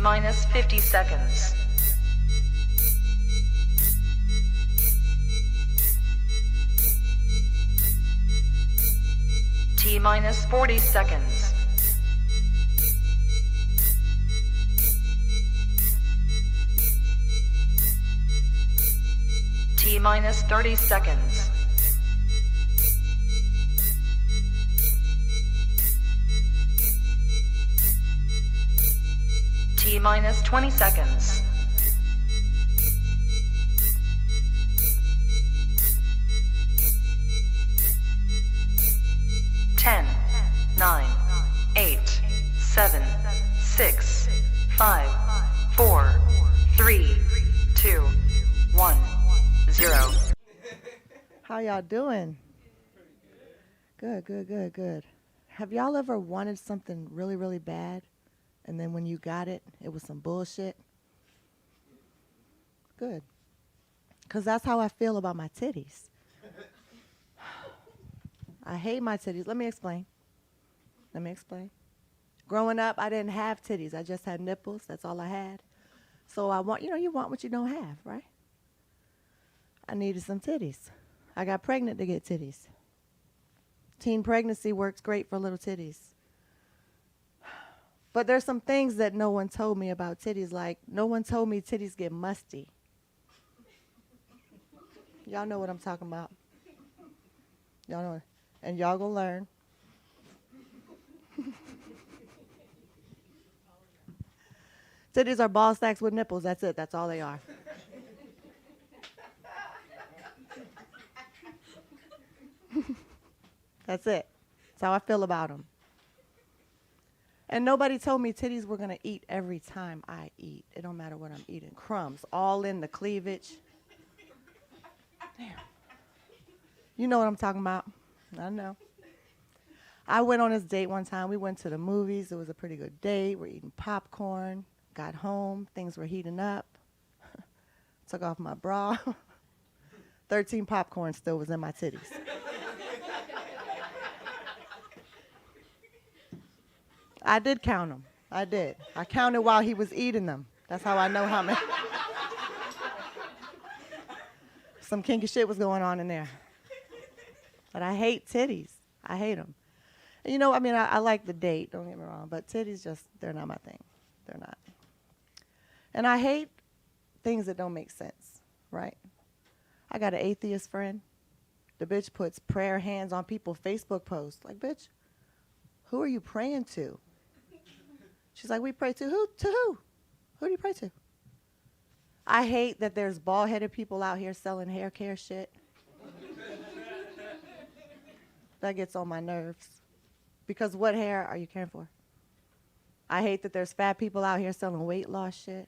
minus 50 seconds. T minus 40 seconds. T minus 30 seconds. T minus 20 seconds. Ten, 9, 8, 7, 6, 5, 4, 3, 2, 1, 0. How y'all doing? Good, good, good, good. Have y'all ever wanted something really, really bad, and then when you got it, it was some bullshit? Good. Because that's how I feel about my titties. I hate my titties. Let me explain. Growing up, I didn't have titties. I just had nipples. That's all I had. So I want, you want what you don't have, right? I needed some titties. I got pregnant to get titties. Teen pregnancy works great for little titties. But there's some things that no one told me about titties, like no one told me titties get musty. Y'all know what I'm talking about. Y'all know, and y'all gonna learn. Titties are ball sacks with nipples. That's it. That's all they are. That's it. That's how I feel about them. And nobody told me titties were going to eat every time I eat. It don't matter what I'm eating. Crumbs, all in the cleavage. Damn. You know what I'm talking about. I know. I went on this date one time. We went to the movies. It was a pretty good date. We're eating popcorn. Got home. Things were heating up. Took off my bra. 13 popcorn still was in my titties. I did count them. I did. I counted while he was eating them. That's how I know how many. Some kinky shit was going on in there. But I hate titties. I hate them. And I like the date, don't get me wrong, but titties they're not my thing. They're not. And I hate things that don't make sense, right? I got an atheist friend. The bitch puts prayer hands on people's Facebook posts. Like, bitch, who are you praying to? She's like, we pray to who? To who? Who do you pray to? I hate that there's bald-headed people out here selling hair care shit. That gets on my nerves. Because what hair are you caring for? I hate that there's fat people out here selling weight loss shit.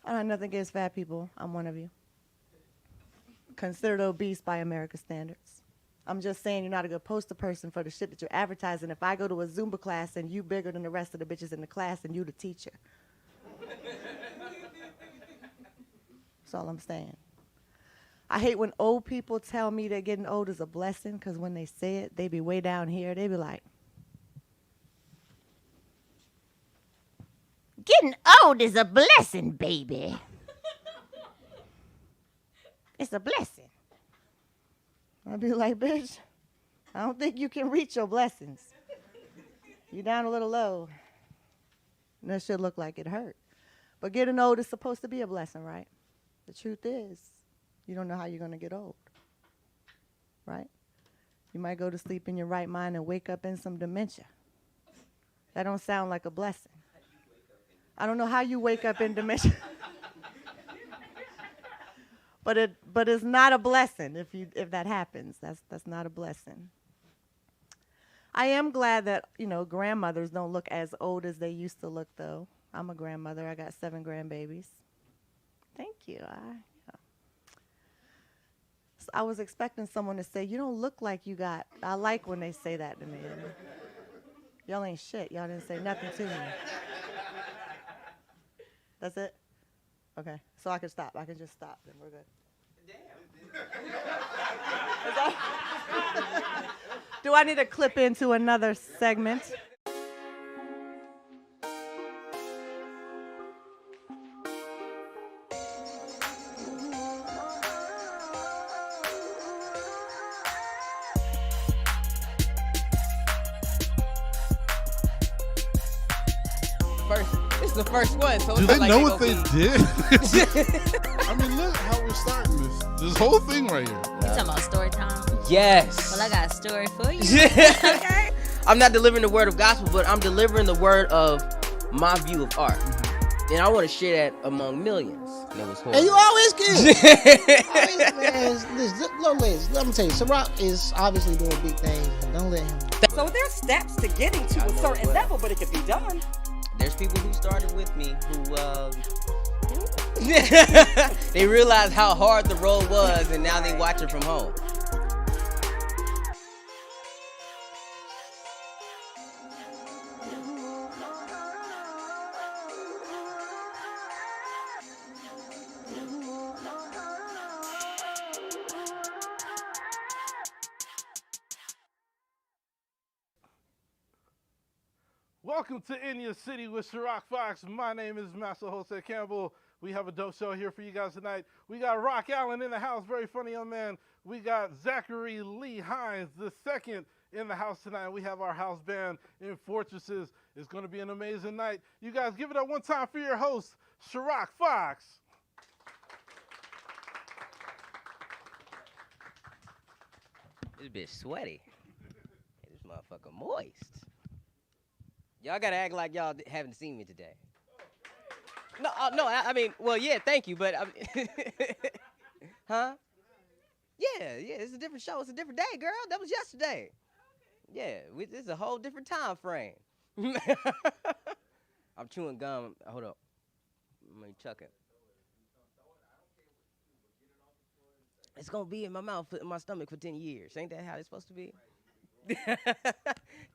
I don't have nothing against fat people. I'm one of you. Considered obese by America's standards. I'm just saying you're not a good poster person for the shit that you're advertising. If I go to a Zumba class and you bigger than the rest of the bitches in the class and you the teacher. That's all I'm saying. I hate when old people tell me that getting old is a blessing, because when they say it, they be way down here. They be like, getting old is a blessing, baby. It's a blessing. I'd be like, bitch, I don't think you can reach your blessings. You down a little low. And that shit look like it hurt. But getting old is supposed to be a blessing, right? The truth is, you don't know how you're going to get old, right? You might go to sleep in your right mind and wake up in some dementia. That don't sound like a blessing. I don't know how you wake up in dementia. But it's not a blessing if that happens. That's not a blessing. I am glad that, grandmothers don't look as old as they used to look, though. I'm a grandmother. I got 7 grandbabies. Thank you. I was expecting someone to say, you don't look like you got. I like when they say that to me. Y'all ain't shit. Y'all didn't say nothing to me. That's it? Okay. So I can stop. I can just stop. Then we're good. Damn. Do I need to clip into another segment? the first one, so Do it's they not know like what they did? I mean, look how we're starting this whole thing right here. You talking about story time? Yes. Well, I got a story for you. Okay. I'm not delivering the word of gospel, but I'm delivering the word of my view of art. And I want to share that among millions. And it was horrible. And you always good. Liz, let me tell you, SyRok is obviously doing big things. Don't let him. So there's steps to getting to a certain level, but it can be done. There's people who started with me who they realized how hard the road was, and now they watch it from home. Welcome to In Your City with SyRok Foxx. My name is Master Jose Campbell. We have a dope show here for you guys tonight. We got Rock Allen in the house, very funny young man. We got Zachary Lee Hines II in the house tonight. We have our house band in Fortresses. It's going to be an amazing night. You guys give it up one time for your host, SyRok Foxx. This bitch sweaty. This motherfucker moist. Y'all gotta act like y'all haven't seen me today. No, I mean, well, yeah, thank you, but huh? Yeah, it's a different show. It's a different day, girl. That was yesterday. Yeah, this is a whole different time frame. I'm chewing gum. Hold up. Let me chuck it. It's gonna be in my mouth, in my stomach for 10 years. Ain't that how it's supposed to be?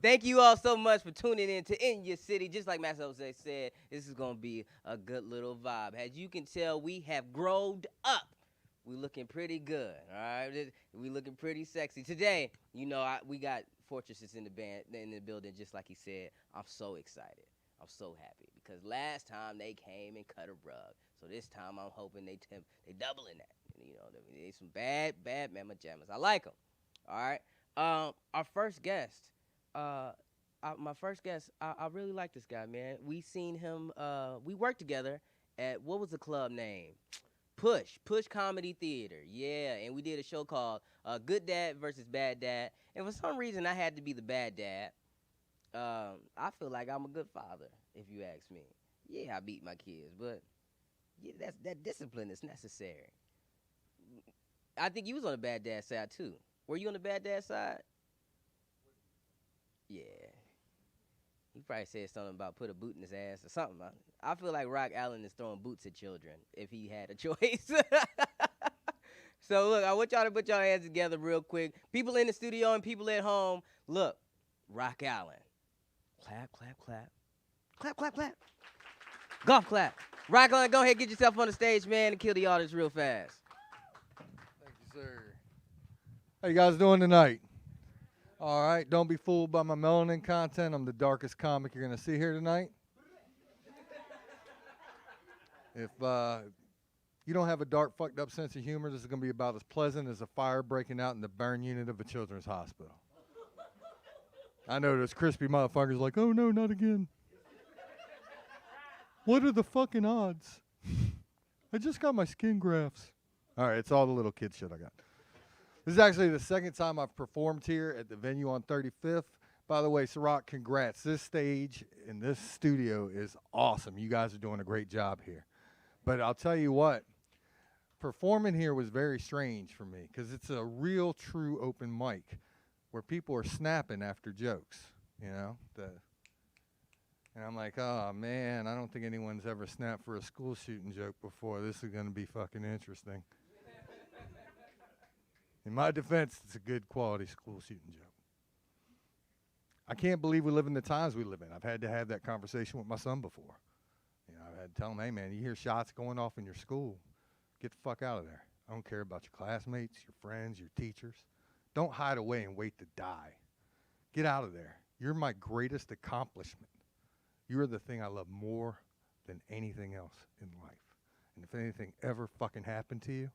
Thank you all so much for tuning in to In Your City. Just like Master Jose said, this is going to be a good little vibe. As you can tell, we have grown up. We looking pretty good, all right? We looking pretty sexy. Today, you know, we got Fortresses in the band, in the building, just like he said. I'm so excited. I'm so happy because last time they came and cut a rug. So this time I'm hoping they doubling that. You know, they some bad mamma jammas. I like them, all right? Our first guest, my first guest, I really like this guy, man. We seen him, we worked together at, what was the club name? Push Comedy Theater, yeah, and we did a show called Good Dad versus Bad Dad, and for some reason I had to be the bad dad. I feel like I'm a good father, if you ask me. Yeah, I beat my kids, but yeah, that discipline is necessary. I think you was on the bad dad side, too. Were you on the bad dad side? Yeah. He probably said something about put a boot in his ass or something. I feel like Rock Allen is throwing boots at children if he had a choice. So, look, I want y'all to put y'all hands together real quick. People in the studio and people at home, look, Rock Allen. Clap, clap, clap. Clap, clap, clap. Golf clap. Rock Allen, go ahead, get yourself on the stage, man, and kill the audience real fast. Thank you, sir. How you guys doing tonight? All right, don't be fooled by my melanin content. I'm the darkest comic you're going to see here tonight. If you don't have a dark, fucked up sense of humor, this is going to be about as pleasant as a fire breaking out in the burn unit of a children's hospital. I know those crispy motherfuckers like, oh no, not again. What are the fucking odds? I just got my skin grafts. All right, it's all the little kid shit I got. This is actually the second time I've performed here at the venue on 35th. By the way, SyRok, congrats. This stage in this studio is awesome. You guys are doing a great job here. But I'll tell you what, performing here was very strange for me because it's a real, true open mic where people are snapping after jokes, you know? And I'm like, oh, man, I don't think anyone's ever snapped for a school shooting joke before. This is going to be fucking interesting. In my defense, it's a good quality school shooting joke. I can't believe we live in the times we live in. I've had to have that conversation with my son before. You know, I've had to tell him, hey, man, you hear shots going off in your school, get the fuck out of there. I don't care about your classmates, your friends, your teachers. Don't hide away and wait to die. Get out of there. You're my greatest accomplishment. You're the thing I love more than anything else in life. And if anything ever fucking happened to you,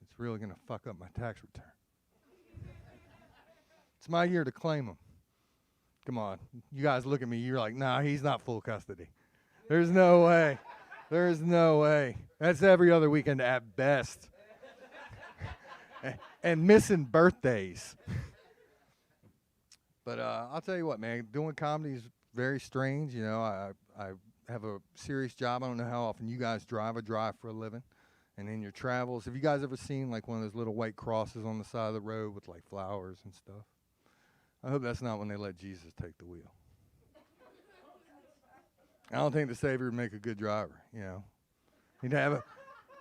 it's really going to fuck up my tax return. It's my year to claim him. Come on. You guys look at me. You're like, nah, he's not full custody. There's no way. There's no way. That's every other weekend at best. And missing birthdays. But I'll tell you what, man, doing comedy is very strange. You know, I have a serious job. I don't know how often you guys drive. I drive for a living. And in your travels, have you guys ever seen like one of those little white crosses on the side of the road with like flowers and stuff? I hope that's not when they let Jesus take the wheel. I don't think the Savior would make a good driver, you know. He'd have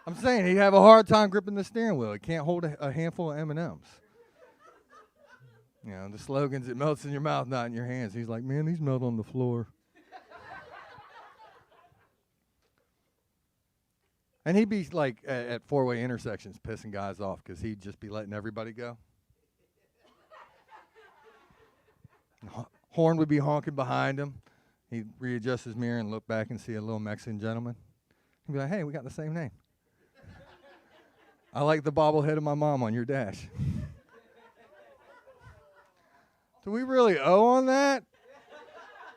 a hard time gripping the steering wheel. He can't hold a handful of M&Ms. You know, the slogan's, it melts in your mouth, not in your hands. He's like, man, these melt on the floor. And he'd be like at four-way intersections pissing guys off because he'd just be letting everybody go. Horn would be honking behind him. He'd readjust his mirror and look back and see a little Mexican gentleman. He'd be like, hey, we got the same name. I like the bobblehead of my mom on your dash. Do we really owe on that?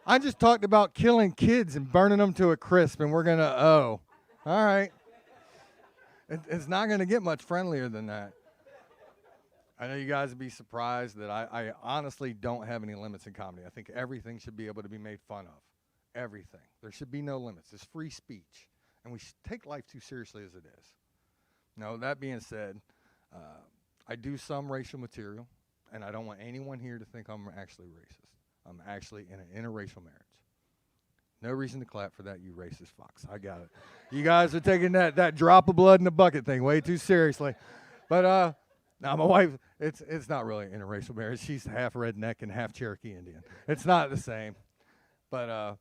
I just talked about killing kids and burning them to a crisp, and we're going to owe. All right. It's not going to get much friendlier than that. I know you guys would be surprised that I honestly don't have any limits in comedy. I think everything should be able to be made fun of. Everything. There should be no limits. It's free speech. And we should take life too seriously as it is. Now, that being said, I do some racial material. And I don't want anyone here to think I'm actually racist. I'm actually in an interracial marriage. No reason to clap for that, you racist Fox. I got it. You guys are taking that drop of blood in the bucket thing way too seriously. But now my wife, it's not really an interracial marriage. She's half redneck and half Cherokee Indian. It's not the same. But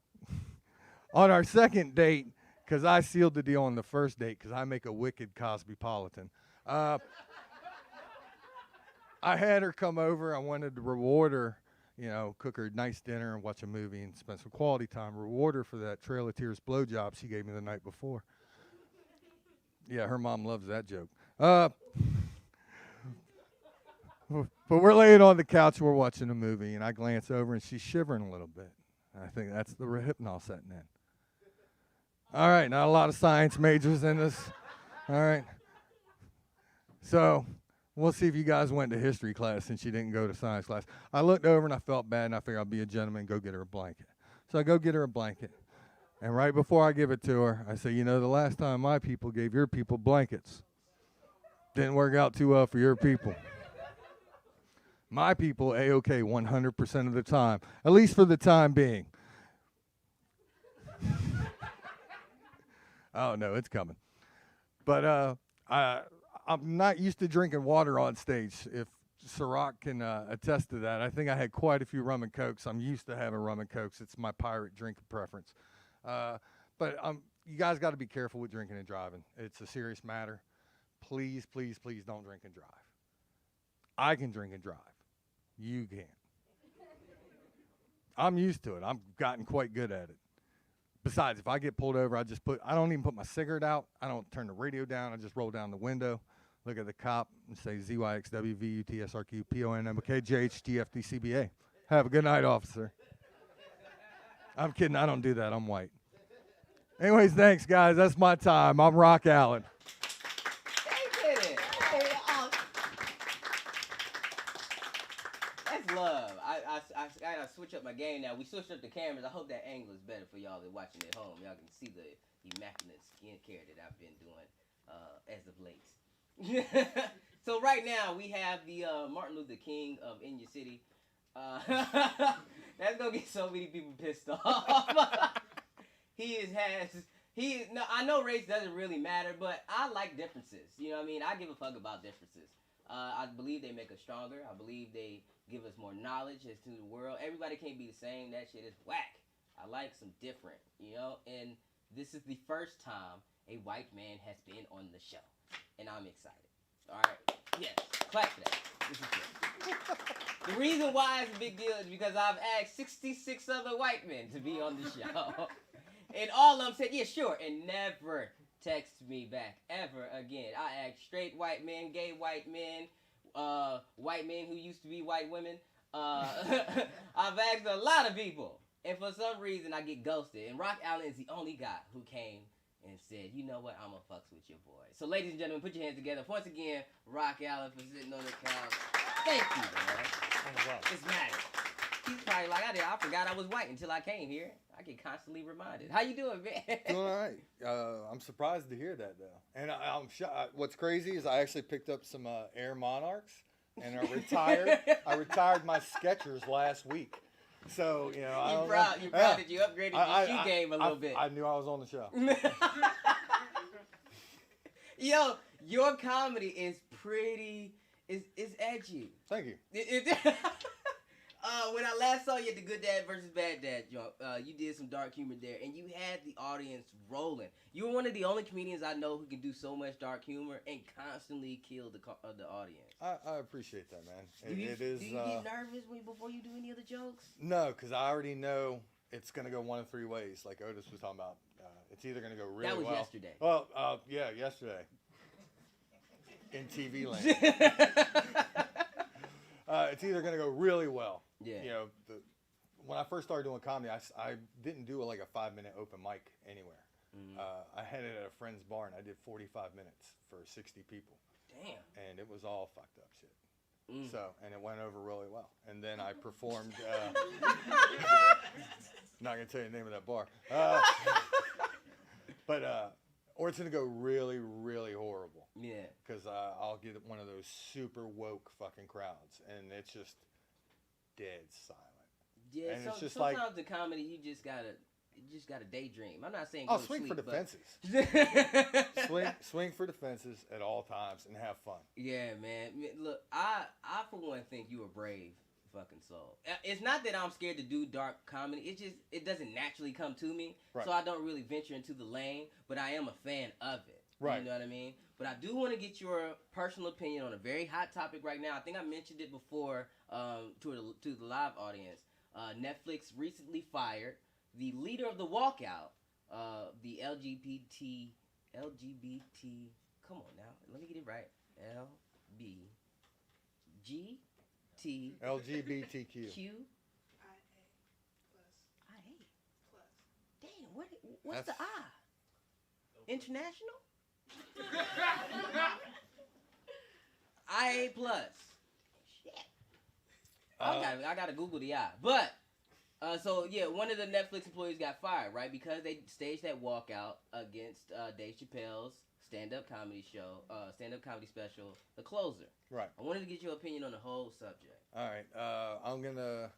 on our second date, because I sealed the deal on the first date because I make a wicked Cosbypolitan. I had her come over. I wanted to reward her, you know, cook her a nice dinner and watch a movie and spend some quality time. Reward her for that Trail of Tears blowjob she gave me the night before. Yeah, her mom loves that joke. But we're laying on the couch, we're watching a movie, and I glance over and she's shivering a little bit. I think that's the hypnol setting in. All right, not a lot of science majors in this. All right. So we'll see if you guys went to history class since you didn't go to science class. I looked over and I felt bad, and I figured I'll be a gentleman and go get her a blanket. So I go get her a blanket. And right before I give it to her, I say, you know, the last time my people gave your people blankets, didn't work out too well for your people. My people, A-OK 100% of the time, at least for the time being. Oh, no, it's coming. But I'm not used to drinking water on stage. If SyRok can attest to that, I think I had quite a few rum and cokes. I'm used to having rum and cokes. It's my pirate drink of preference. But you guys got to be careful with drinking and driving. It's a serious matter. Please, please, please don't drink and drive. I can drink and drive. You can't. I'm used to it. I've gotten quite good at it. Besides, if I get pulled over, I don't even put my cigarette out. I don't turn the radio down. I just roll down the window, look at the cop, and say ZYXWVUTSRQPONMOKJHTFDCBA. Have a good night, officer. I'm kidding. I don't do that. I'm white. Anyways, thanks, guys. That's my time. I'm Rock Allen. They did it. That's love. I gotta switch up my game now. We switched up the cameras. I hope that angle is better for y'all that watching at home. Y'all can see the immaculate skincare that I've been doing as of late. So right now we have the Martin Luther King of In Your City. That's gonna get so many people pissed off. I know race doesn't really matter, but I like differences. You know what I mean? I give a fuck about differences. I believe they make us stronger. I believe they give us more knowledge as to the world. Everybody can't be the same. That shit is whack. I like some different, you know? And this is the first time a white man has been on the show. And I'm excited. All right? Yes. Clap for that. This is good. The reason why it's a big deal is because I've asked 66 other white men to be on the show. And all of them said, yeah, sure. And never text me back ever again. I asked straight white men, gay white men, white men who used to be white women. I've asked a lot of people. And for some reason, I get ghosted. And Rock Allen is the only guy who came and said, you know what, I'm going to fucks with your boy. So, ladies and gentlemen, put your hands together. Once again, Rock Allen for sitting on the couch. Thank you, man. It's magic. He's probably like, I forgot I was white until I came here. I get constantly reminded. How you doing, man? Doing all right. I'm surprised to hear that, though. And I'm shocked. What's crazy is I actually picked up some Air Monarchs, and I retired my Skechers last week. So, you know, You're proud that you upgraded your shoe game a little bit. I knew I was on the show. Yo, your comedy is pretty, it's edgy. Thank you. When I last saw you at the Good Dad versus Bad Dad joint, you did some dark humor there, and you had the audience rolling. You were one of the only comedians I know who can do so much dark humor and constantly kill the audience. I appreciate that, man. Do you get nervous before you do any of the jokes? No, because I already know it's going to go one of three ways, like Otis was talking about. It's either going to go really well. That was yesterday. Well, yeah, yesterday. In TV land. It's either going to go really well. Yeah. You know, when I first started doing comedy, I didn't do like a 5-minute open mic anywhere. Mm-hmm. I had it at a friend's bar, and I did 45 minutes for 60 people. Damn. And it was all fucked up shit. Mm. So, and it went over really well. And then I performed, not going to tell you the name of that bar. Or it's going to go really, really horrible. Yeah. Because I'll get one of those super woke fucking crowds, and it's just dead silent. Yeah, and it's just sometimes in comedy you just gotta daydream. I'm not saying I'll go to swing for sleep, the fences. swing for the fences at all times and have fun. Yeah, man. Look, I for one think you a brave fucking soul. It's not that I'm scared to do dark comedy. It doesn't naturally come to me. Right. So I don't really venture into the lane, but I am a fan of it. Right. You know what I mean? But I do want to get your personal opinion on a very hot topic right now. I think I mentioned it before to the live audience. Netflix recently fired the leader of the walkout, the LGBT. Come on now, let me get it right. LGBTQ. IA+. Damn, what's the I? International? IA+. Shit. I gotta Google the I. But, so yeah, one of the Netflix employees got fired, right? Because they staged that walkout against Dave Chappelle's stand-up comedy special, The Closer. Right. I wanted to get your opinion on the whole subject. All right. I'm going to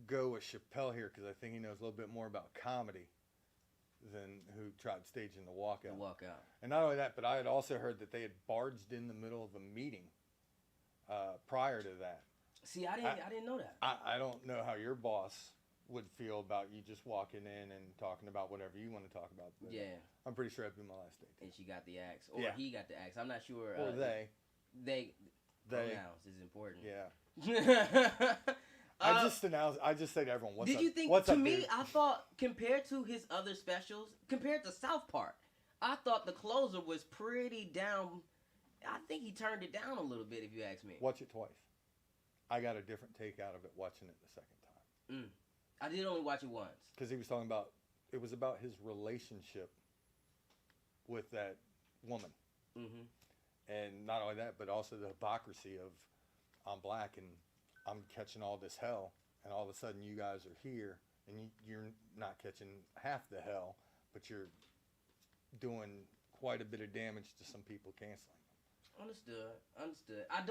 go with Chappelle here because I think he knows a little bit more about comedy than who tried staging the walkout. And not only that, but I had also heard that they had barged in the middle of a meeting prior to that. See, I didn't know that. I don't know how your boss would feel about you just walking in and talking about whatever you want to talk about. But Yeah. I'm pretty sure that'd be my last day. And she got the axe. Or Yeah. he got the axe. I'm not sure. Or they. Pronouns is important. Yeah. I just say to everyone, what's up? Did you think, what's to up, me, dude? I thought, compared to his other specials, compared to South Park, I thought The Closer was pretty down. I think he turned it down a little bit, if you ask me. Watch it twice. I got a different take out of it watching it the second time. I did only watch it once. Because he was talking about, it was about his relationship with that woman. Mm-hmm. And not only that, but also the hypocrisy of, I'm black and I'm catching all this hell, and all of a sudden you guys are here, and you're not catching half the hell, but you're doing quite a bit of damage to some people canceling. Understood. I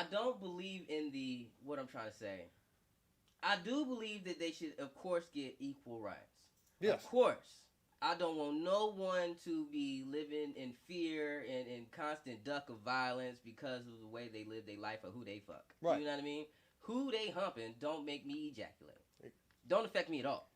don't believe in what I'm trying to say. I do believe that they should, of course, get equal rights. Yes. Of course. I don't want no one to be living in fear and in constant duck of violence because of the way they live their life or who they fuck. Right. You know what I mean? Who they humping don't make me ejaculate. Don't affect me at all.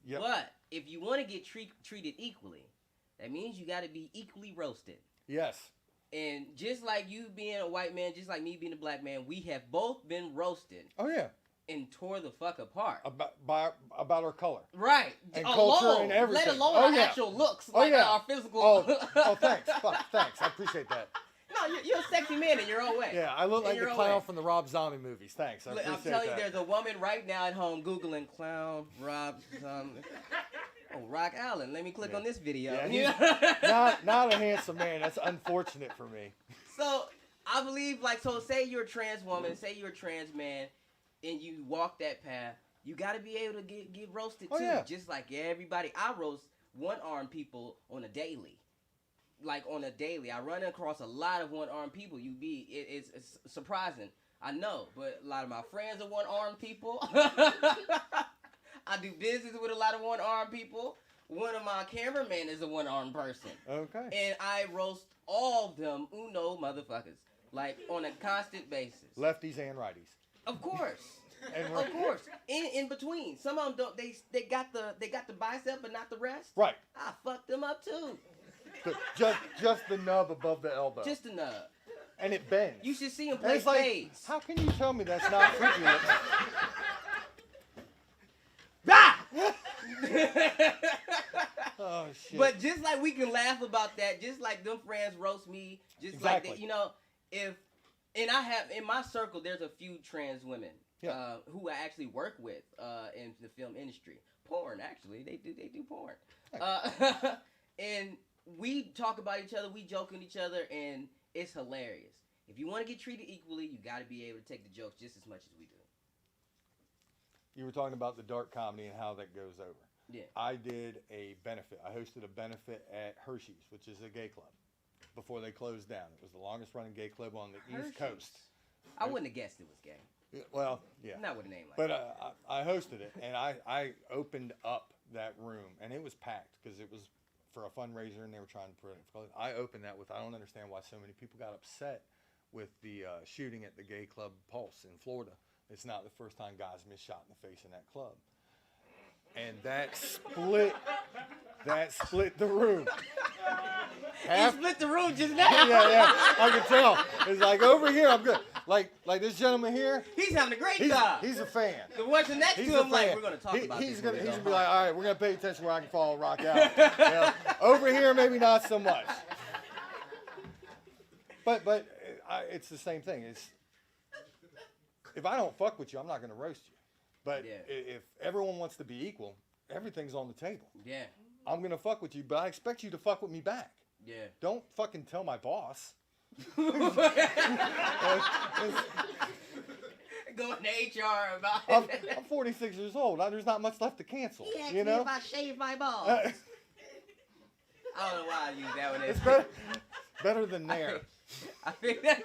Yep. But if you want to get treated equally, that means you got to be equally roasted. Yes. And just like you being a white man, just like me being a black man, we have both been roasted. Oh, yeah. And tore the fuck apart. About our color. Right. And culture and everything. Let alone our actual looks. Our physical. Oh, thanks. Thanks. I appreciate that. No, you're a sexy man in your own way. Yeah, I look In like the your own clown way. from the Rob Zombie movies. Thanks. I Look, I'm appreciate telling that. you, there's a woman right now at home Googling clown Rob Zombie. Oh, Rock Allen. Let me click on this video. Yeah, not a handsome man. That's unfortunate for me. So I believe, like, so say you're a trans woman, say you're a trans man, and you walk that path. You got to be able to get roasted too, just like everybody. I roast one-armed people on a daily. Like on a daily, I run across a lot of one-armed people. It's surprising, I know, but a lot of my friends are one-armed people. I do business with a lot of one-armed people. One of my cameramen is a one-armed person. Okay. And I roast all of them uno motherfuckers, like on a constant basis. Lefties and righties. Of course. And Of course. In between. Some of them don't. They got the bicep, but not the rest. Right. I fucked them up too. Just the nub above the elbow. Just the nub. And it bends. You should see him And play it's like, spades. how can you tell me that's not freaking? Oh shit. But just like we can laugh about that, just like them friends roast me, just like that, you know, and I have in my circle, there's a few trans women who I actually work with in the film industry. Porn, actually, they do porn, and we talk about each other, we joke on each other, and it's hilarious. If you want to get treated equally, you got to be able to take the jokes just as much as we do. You were talking about the dark comedy and how that goes over. Yeah. I did a benefit. I hosted a benefit at Hershey's, which is a gay club, before they closed down. It was the longest running gay club on the East Coast. I wouldn't have guessed it was gay. Yeah, well, yeah. Not with a name like but, that. But I hosted it, and I opened up that room, and it was packed because it was for a fundraiser, and they were trying to put it. I opened that with, I don't understand why so many people got upset with the shooting at the gay club Pulse in Florida. It's not the first time guys miss shot in the face in that club. And that split the room. He split the room just now. Yeah, I can tell. It's like over here, I'm good. Like this gentleman here. He's having a great time. He's a fan. The one next to him, like, we're gonna talk about he's this. He's gonna be like, all right, we're gonna pay attention where I can follow Rock out. You know? Over here, maybe not so much. But it's the same thing. It's if I don't fuck with you, I'm not gonna roast you. But if everyone wants to be equal, everything's on the table. Yeah. I'm going to fuck with you, but I expect you to fuck with me back. Yeah. Don't fucking tell my boss. Going to HR about it. I'm 46 years old. There's not much left to cancel. He asked you me know? if I shaved my balls. I don't know why I use that one. It's better than there. I think that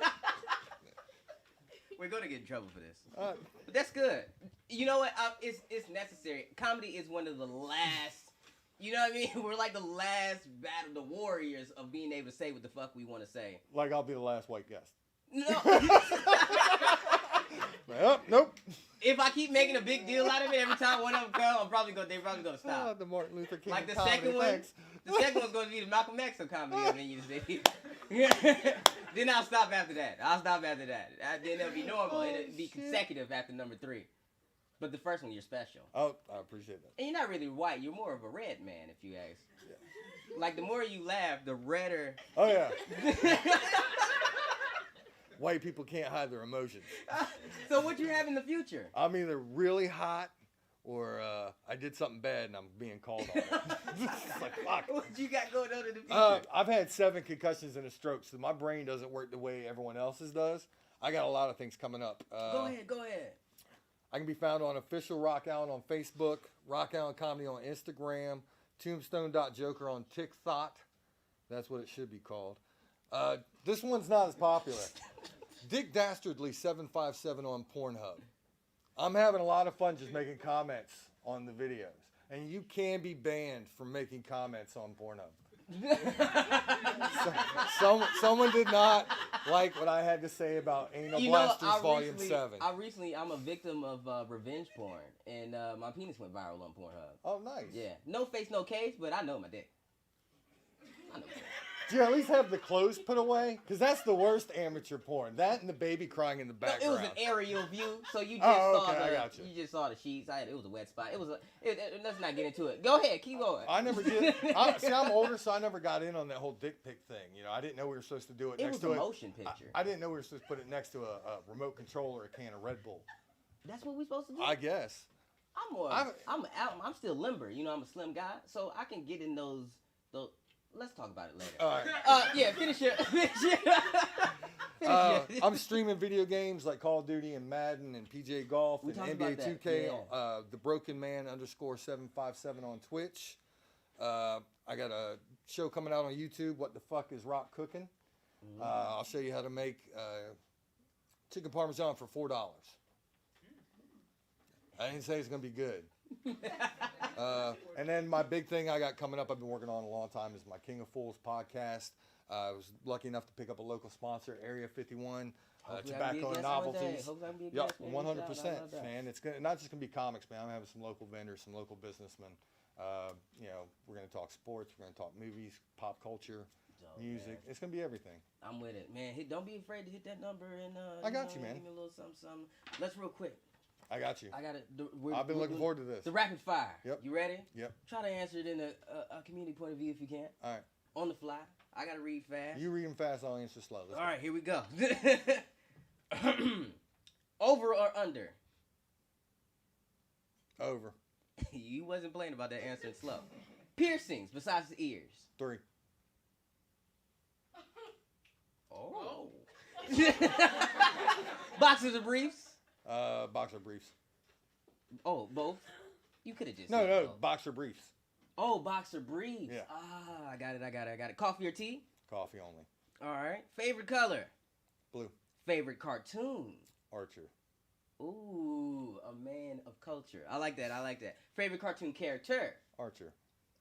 we're going to get in trouble for this. But that's good. You know what? It's necessary. Comedy is one of the last, you know what I mean? We're like the last battle, the warriors of being able to say what the fuck we want to say. Like I'll be the last white guest. No. Well, nope. If I keep making a big deal out of it every time one of them come, they're probably gonna stop. The Martin Luther King Like the comedy, second one, thanks. the second one's gonna be the Malcolm X of comedy. I mean, you see. Then I'll stop after that. Then it'll be normal. It'll be consecutive after number 3. But the first one, you're special. Oh, I appreciate that. And you're not really white. You're more of a red man, if you ask. Yeah. Like the more you laugh, the redder. Oh yeah. White people can't hide their emotions. So what you have in the future? I'm either really hot or I did something bad and I'm being called on it. It's like, fuck. What you got going on in the future? I've had 7 concussions and a stroke, so my brain doesn't work the way everyone else's does. I got a lot of things coming up. Go ahead. I can be found on official Rock Allen on Facebook, Rock Allen Comedy on Instagram, tombstone.joker on TikTok. That's what it should be called. This one's not as popular. Dick Dastardly 757 on Pornhub. I'm having a lot of fun just making comments on the videos. And you can be banned from making comments on Pornhub. Someone did not like what I had to say about Anal Blasters Volume 7. I'm a victim of revenge porn, and my penis went viral on Pornhub. Oh, nice. Yeah. No face, no case, but I know my dick. I know my dick. Do you at least have the clothes put away? Because that's the worst amateur porn. That and the baby crying in the No, background. it was an aerial view, so you just Oh, saw okay, I the got you. you just saw the sheets. It was a wet spot. Let's not get into it. Go ahead, keep going. I never did. See, I'm older, so I never got in on that whole dick pic thing. You know, I didn't know we were supposed to do it, It next was to a it. motion picture. I didn't know we were supposed to put it next to a remote control or a can of Red Bull. That's what we're supposed to do. I guess. I'm still limber. You know, I'm a slim guy, so I can get in those. Let's talk about it later. All right. Yeah, finish your. I'm streaming video games like Call of Duty and Madden and PGA Golf We and talked NBA about that, 2K. yeah. The Broken Man _757 on Twitch. I got a show coming out on YouTube. What the fuck is Rock cooking? I'll show you how to make chicken parmesan for $4. I didn't say it's gonna be good. And then my big thing I got coming up, I've been working on a long time, is my King of Fools podcast. I was lucky enough to pick up a local sponsor, Area 51, Tobacco and Novelties. Yeah, 100%, man. It's not just gonna be comics, man. I'm having some local vendors, some local businessmen. You know, we're gonna talk sports, we're gonna talk movies, pop culture, music. Man. It's gonna be everything. I'm with it, man. Don't be afraid to hit that number and I got you, man. Give me a little something. Let's real quick. I got you. I got it. I've been looking forward to this. The rapid fire. Yep. You ready? Yep. Try to answer it in a community point of view if you can. All right. On the fly. I gotta read fast. You read them fast, I'll answer slow. All right, here we go. Over or under? Over. You wasn't playing about that answering slow. Piercings besides the ears. 3. Oh. Boxers or briefs? Boxer briefs. Oh, both? You could have just No, said no, both. boxer briefs. Oh, boxer briefs. Yeah. Ah, I got it. Coffee or tea? Coffee only. All right. Favorite color? Blue. Favorite cartoon? Archer. Ooh, a man of culture. I like that. Favorite cartoon character? Archer.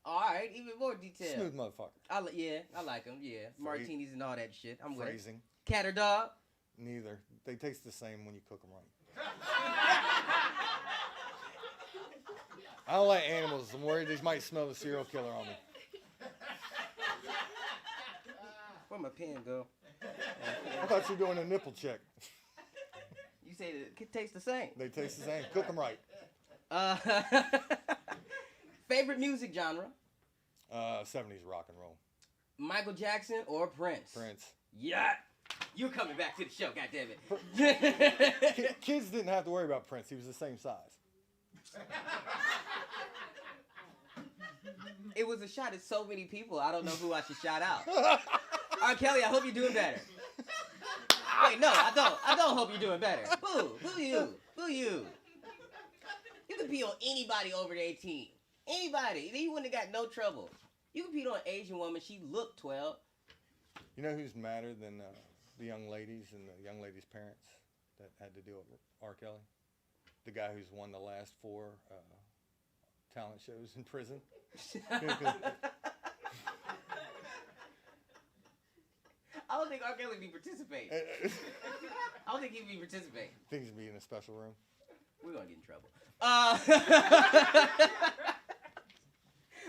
All right, even more detail. Smooth motherfucker. I like him. Yeah, martinis and all that shit. I'm with it. Phrasing. Cat or dog? Neither. They taste the same when you cook them right. I don't like animals. I'm worried they might smell the serial killer on me. Where'd my pen go? I thought you were doing a nipple check. You say it tastes the same. They taste the same. Cook them right. Favorite music genre? 70s rock and roll. Michael Jackson or Prince? Prince. Yeah. You're coming back to the show, goddammit. Kids didn't have to worry about Prince. He was the same size. It was a shot at so many people, I don't know who I should shout out. R. Kelly, I hope you're doing better. Wait, no, I don't hope you're doing better. Boo you. You can pee on anybody over 18. Anybody. You wouldn't have got no trouble. You can pee on an Asian woman, she looked 12. You know who's madder than the young ladies and the young ladies' parents that had to deal with R. Kelly? The guy who's won the last 4 talent shows in prison. I don't think R. Kelly be participating. I don't think he'd be participating. Things would be in a special room. We're gonna get in trouble.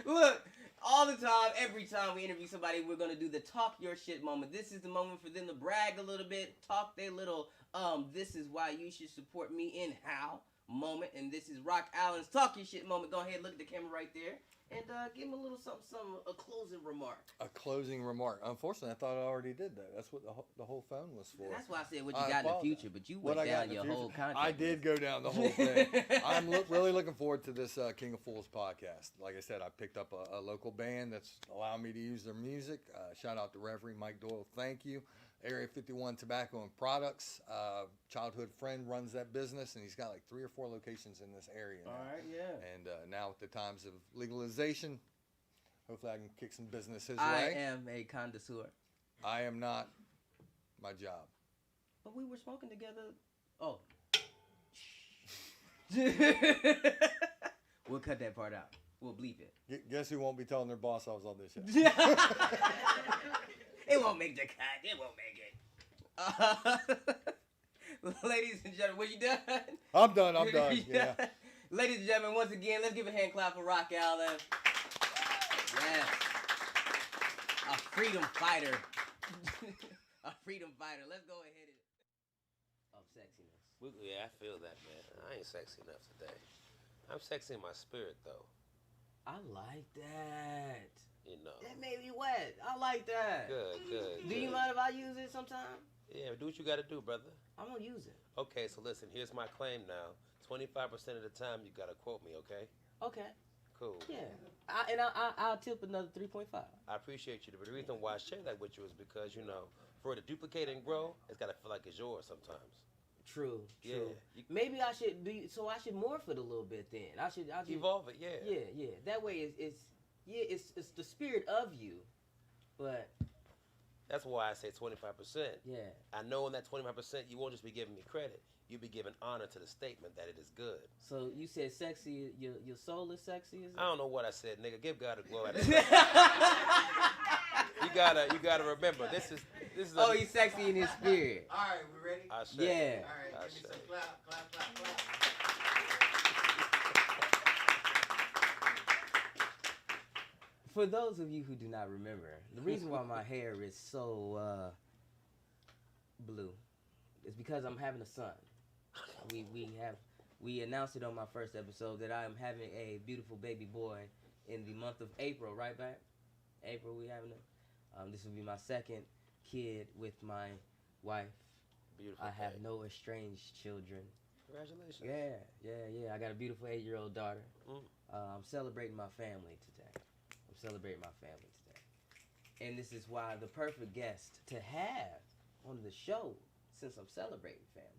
Look, all the time, every time we interview somebody, we're gonna do the talk your shit moment. This is the moment for them to brag a little bit, talk their little, this is why you should support me in how moment. And this is Rock Allen's talk your shit moment. Go ahead, look at the camera right there. And give him a little something, a closing remark. A closing remark. Unfortunately, I thought I already did that. That's what the whole phone was for. That's why I said what you got in the future, but you went down your whole contract. I did go down the whole thing. I'm really looking forward to this King of Fools podcast. Like I said, I picked up a local band that's allowing me to use their music. Shout out to Reverie Mike Doyle. Thank you. Area 51 Tobacco and Products. Childhood friend runs that business, and he's got like 3 or 4 locations in this area now. All right, yeah. And now with the times of legalization, hopefully I can kick some business his I way. am a connoisseur. I am not. My job. But we were smoking together. Oh. We'll cut that part out. We'll bleep it. Guess who won't be telling their boss I was on this show? It won't make the cut. It won't make it. Ladies and gentlemen, were you done? I'm done. Yeah. Ladies and gentlemen, once again, let's give a hand clap for Rock Allen. Yes. a freedom fighter. A freedom fighter. Let's go ahead and of sexiness. Yeah, I feel that, man. I ain't sexy enough today. I'm sexy in my spirit, though. I like that. You know. That made me wet. I like that. Good. Do you mind if I use it sometime? Yeah, do what you got to do, brother. I'm gonna use it. Okay, so listen, here's my claim now. 25% of the time, you got to quote me, okay? Okay. Cool. Yeah. I'll tip another 3.5. I appreciate you, but the reason why I share that with you is because, you know, for it to duplicate and grow, it's got to feel like it's yours sometimes. True. Yeah. Maybe I should do. So I should morph it a little bit then. I should evolve it. Yeah. Yeah. That way it's the spirit of you, but that's why I say 25%. Yeah. I know in that 25%, you won't just be giving me credit. You'll be giving honor to the statement that it is good. So you said sexy. Your soul is sexy. Is it? I don't know what I said, nigga. Give God a glory. You gotta remember this is. Oh, he's sexy in his spirit. All right, we ready? I say. Yeah. All right, give me some clap. For those of you who do not remember, the reason why my hair is so blue is because I'm having a son. We announced it on my first episode that I am having a beautiful baby boy in the month of April, right back? April we having it. This will be my second kid with my wife. Beautiful. I have no estranged children. Congratulations. Yeah. I got a beautiful 8-year-old daughter. I'm celebrating my family today. And this is why the perfect guest to have on the show, since I'm celebrating family,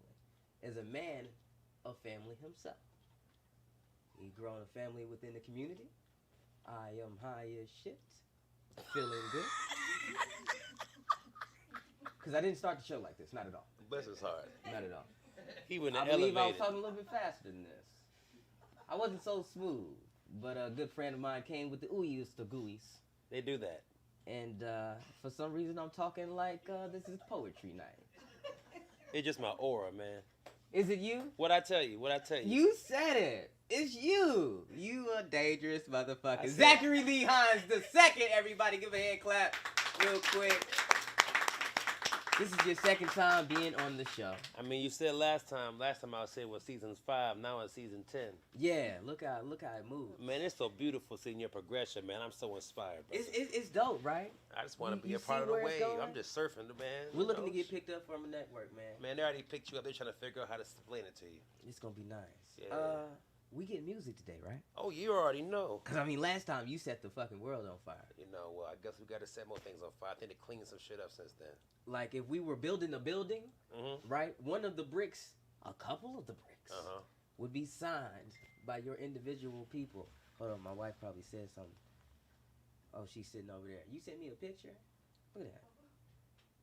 is a man of family himself. He grown a family within the community. I am high as shit. Feeling good. Because I didn't start the show like this, not at all. Bless his heart. Not at all. He went I elevated. believe I was talking a little bit faster than this. I wasn't so smooth, but a good friend of mine came with the ooeyes to gooeyes. They do that. And for some reason, I'm talking like this is poetry night. It's just my aura, man. Is it you? What I tell you? You said it. It's you. You a dangerous motherfucker. Zachary Lee Hines the second. Everybody give a hand clap real quick. This is your second time being on the show. I mean, you said last time I said was seasons 5, now it's season 10. Yeah, look how it moves. Man, it's so beautiful seeing your progression, man. I'm so inspired, bro. It's dope, right? I just want to be you a part of see the where it's wave. going? I'm just surfing, man. We're looking to get picked up from a network, man. Man, they already picked you up. They're trying to figure out how to explain it to you. It's gonna be nice. Yeah. We get music today, right? Oh, you already know. Cause I mean, last time you set the fucking world on fire. You know, well, I guess we got to set more things on fire. I think they cleaned some shit up since then. Like if we were building a building, right? One of the bricks, a couple of the bricks, would be signed by your individual people. Hold on, my wife probably said something. Oh, she's sitting over there. You sent me a picture? Look at that.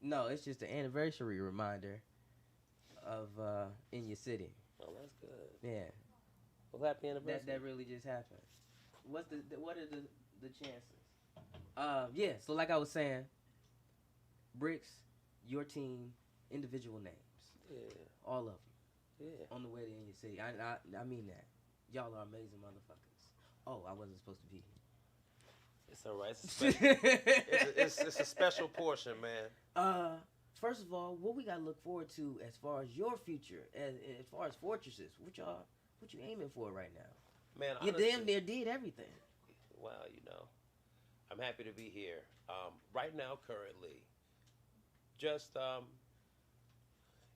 No, it's just an anniversary reminder of in your city. Oh, that's good. Yeah. Well, happy anniversary. That really just happened. What are the chances? Yeah. So like I was saying, bricks, your team, individual names. Yeah. All of them. Yeah. On the way to in your city. I mean that. Y'all are amazing motherfuckers. Oh, I wasn't supposed to be here. It's all right. It's a special portion, man. First of all, what we gotta look forward to as far as your future, as far as fortresses, what you aiming for right now? Man, you honestly, damn near did everything. Well, you know, I'm happy to be here. Right now, currently, just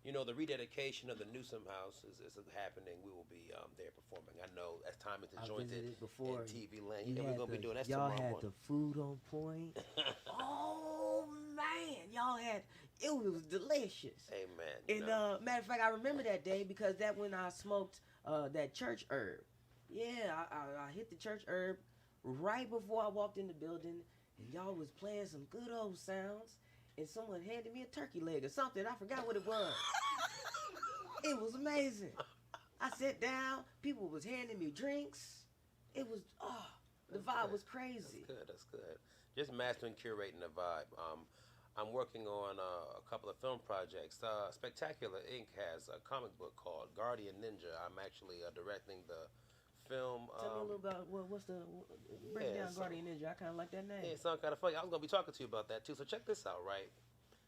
you know, the rededication of the Newsom House is happening. We will be there performing. I know as time is adjointed before in TV land. Yeah, we're gonna be doing that y'all tomorrow had morning. the food on point. Oh man, it was delicious. Amen. And matter of fact, I remember that day because that when I smoked that church herb. Yeah, I hit the church herb right before I walked in the building, and y'all was playing some good old sounds, and someone handed me a turkey leg or something. I forgot what it was. It was amazing. I sat down. People was handing me drinks. It was the vibe was crazy. That's good. Just mastering, curating the vibe. I'm working on a couple of film projects. Spectacular Inc. has a comic book called Guardian Ninja. I'm actually directing the film. Tell me a little about what's the break down Guardian Ninja. I kind of like that name. Yeah, it sounds kind of funny. I was gonna be talking to you about that too. So check this out, right?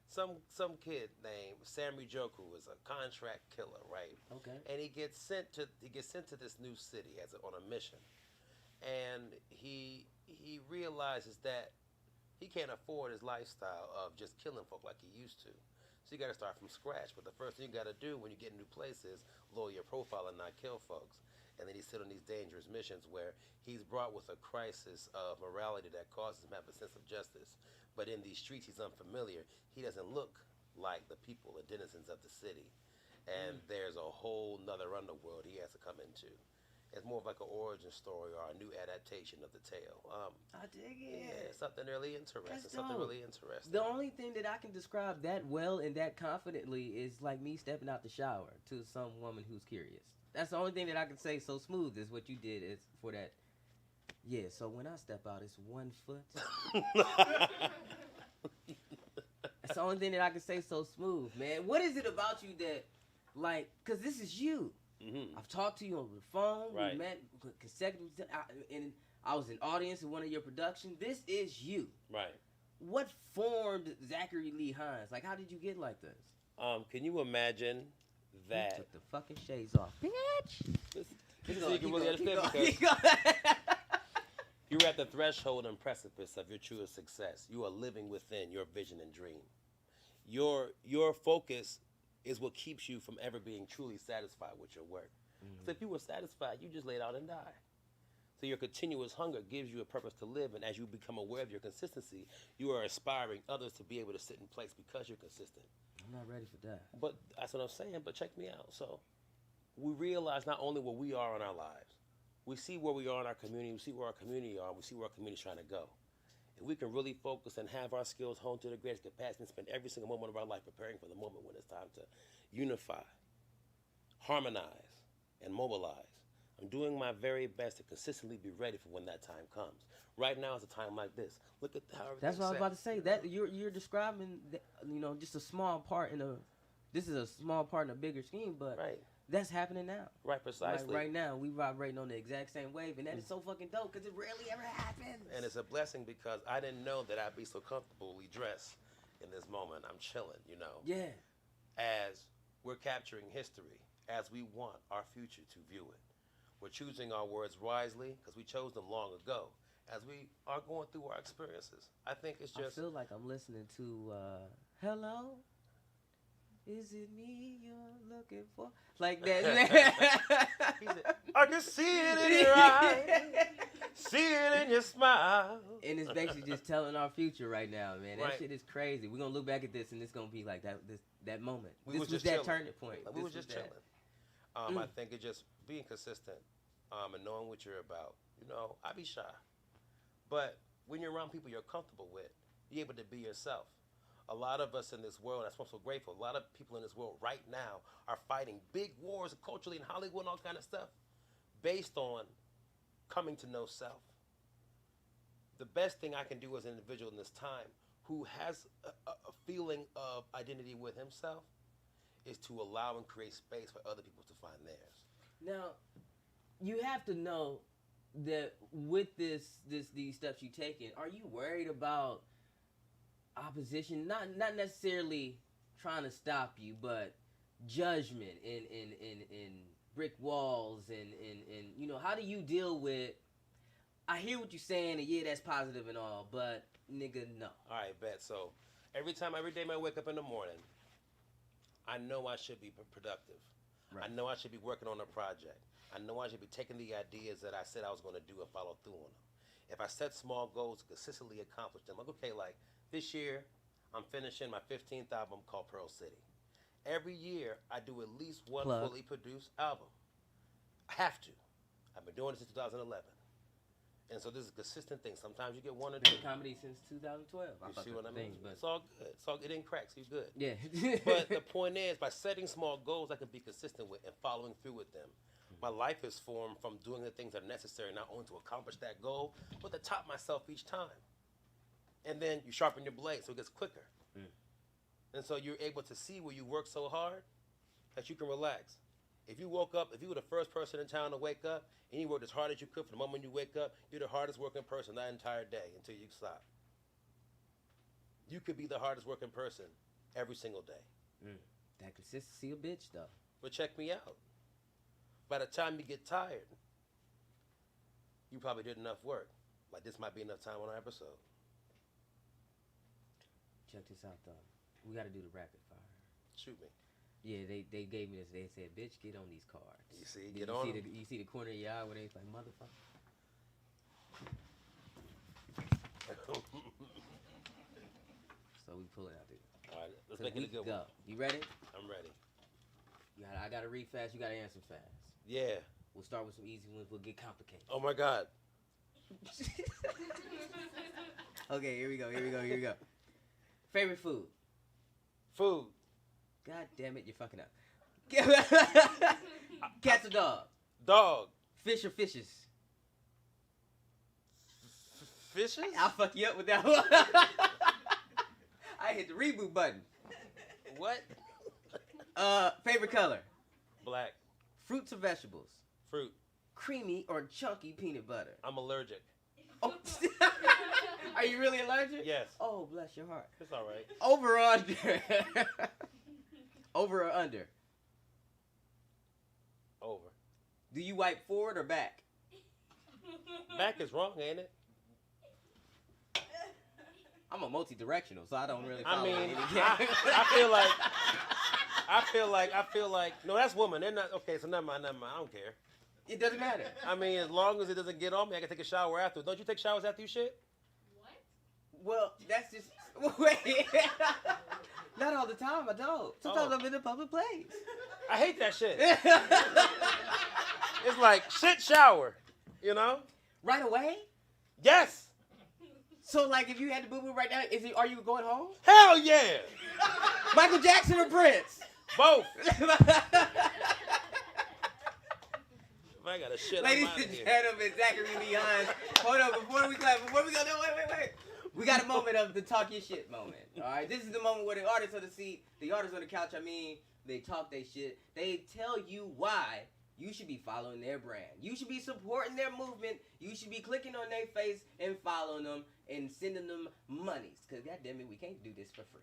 Some kid named Sammy Joku is a contract killer, right? Okay. And he gets sent to this new city on a mission, and he realizes that he can't afford his lifestyle of just killing folk like he used to. So you got to start from scratch. But the first thing you got to do when you get in new places, lower your profile and not kill folks. And then he's still on these dangerous missions where he's brought with a crisis of morality that causes him to have a sense of justice. But in these streets, he's unfamiliar. He doesn't look like the people, the denizens of the city. And there's a whole nother underworld he has to come into. It's more of like an origin story or a new adaptation of the tale. I dig it. Yeah, something really interesting. That's Something dope. really interesting. The only thing that I can describe that well and that confidently is like me stepping out the shower to some woman who's curious. That's the only thing that I can say so smooth is what you did is for that. Yeah, so when I step out, it's 1 foot. That's the only thing that I can say so smooth, man. What is it about you that, like, because this is you. Mm-hmm. I've talked to you over the phone. Right. We met consecutively, and I was an audience in one of your productions. This is you. Right. What formed Zachary Lee Hines? Like, how did you get like this? Can you imagine You that? took the fucking shades off, bitch. This Keep is going, so you can keep really going, keep understand going, because keep going. you're at the threshold and precipice of your truest success. You are living within your vision and dream. Your focus is what keeps you from ever being truly satisfied with your work. So if you were satisfied, you just laid out and died. So your continuous hunger gives you a purpose to live, and as you become aware of your consistency, you are aspiring others to be able to sit in place because you're consistent. I'm not ready for that. But that's what I'm saying, but check me out. So we realize not only where we are in our lives, we see where we are in our community, we see where our community are, we see where our community is trying to go. If we can really focus and have our skills honed to the greatest capacity and spend every single moment of our life preparing for the moment when it's time to unify, harmonize, and mobilize, I'm doing my very best to consistently be ready for when that time comes. Right now is a time like this. Look at how everything's That's what I was set. about to say. That you're describing, just a small part in a. This is a small part in a bigger scheme, but Right. that's happening now. Right, precisely. Like right now, we vibrating on the exact same wave, and that is so fucking dope because it rarely ever happens. And it's a blessing because I didn't know that I'd be so comfortably dressed in this moment. I'm chilling, Yeah. as we're capturing history, as we want our future to view it. We're choosing our words wisely because we chose them long ago as we are going through our experiences. I think it's I just, feel like I'm listening to Hello? Is it me you're looking for? Like that. I can see it in your eyes, see it in your smile. And it's basically just telling our future right now, man. That Right. shit is crazy. We're gonna look back at this and it's gonna be like that moment. We This was was just that chilling. turning point. Like, we This was just that. chilling. I think it's just being consistent and knowing what you're about. I be shy. But when you're around people you're comfortable with, you're able to be yourself. A lot of us in this world, that's why I'm so grateful, a lot of people in this world right now are fighting big wars culturally in Hollywood and all kind of stuff based on coming to know self. The best thing I can do as an individual in this time who has a feeling of identity with himself is to allow and create space for other people to find theirs. Now, you have to know that with these steps you're taking, are you worried about opposition? Not necessarily trying to stop you, but judgment and brick walls and how do you deal with? I hear what you're saying, and yeah, that's positive and all, but nigga, no. All right, bet. So every day I wake up in the morning, I know I should be productive. Right. I know I should be working on a project. I know I should be taking the ideas that I said I was going to do and follow through on them. If I set small goals to consistently accomplish them, like, okay, like this year, I'm finishing my 15th album called Pearl City. Every year, I do at least one Plug. fully produced album. I have to. I've been doing it since 2011. And so this is a consistent thing. Sometimes you get one or two. Comedy since 2012. You see what I mean? But It's all good. It didn't crack, so you're good. yeah. But the point is, by setting small goals I can be consistent with and following through with them, my life is formed from doing the things that are necessary not only to accomplish that goal, but to top myself each time. And then you sharpen your blade so it gets quicker. And so you're able to see where you work so hard that you can relax. If you woke up, if you were the first person in town to wake up, and you worked as hard as you could from the moment you wake up, you're the hardest working person that entire day until you stop. You could be the hardest working person every single day. That consistency a bitch, though. But check me out. By the time you get tired, you probably did enough work. Like, this might be enough time on our episode. Check this out, though. We got to do the rapid fire. Shoot me. Yeah, they gave me this. They said, bitch, get on these cards. You see, You get on see them. you see the corner of your eye where they like, motherfucker. So we pull it out there. All right, let's So make it we a good go. one. You ready? I'm ready. I got to read fast. You got to answer fast. Yeah. We'll start with some easy ones. We'll get complicated. Oh, my God. Okay, here we go. Favorite food? Food. God damn it, you're fucking up. Cats or dog? Dog. Fish or fishes? Fishes? I'll fuck you up with that one. I hit the reboot button. What? Favorite color? Black. Fruits or vegetables? Fruit. Creamy or chunky peanut butter? I'm allergic. Oh. Are you really allergic? Yes. Oh, bless your heart. It's all right. Over or under? Over or under? Over. Do you wipe forward or back? Back is wrong, ain't it? I'm a multi-directional, so I don't really I follow mean, any I feel like, no, that's woman. They're not, okay, so never mind. I don't care. It doesn't matter. I mean, as long as it doesn't get on me, I can take a shower after. Don't you take showers after you shit? Well, that's just, wait. Not all the time, I don't. Sometimes Oh. I'm in a public place. I hate that shit. It's like, shit shower, you know? Right away? Yes. So, like, if you had to boo-boo right now, are you going home? Hell yeah. Michael Jackson or Prince? Both. I got a shit. Ladies and gentlemen, Zachary Lee Hines. Hold on, before we clap, before we go, no, wait. We got a moment of the talk your shit moment. All right, this is the moment where the artists on the seat, the artists on the couch, they talk their shit. They tell you why you should be following their brand. You should be supporting their movement. You should be clicking on their face and following them and sending them monies. Because, goddammit, we can't do this for free.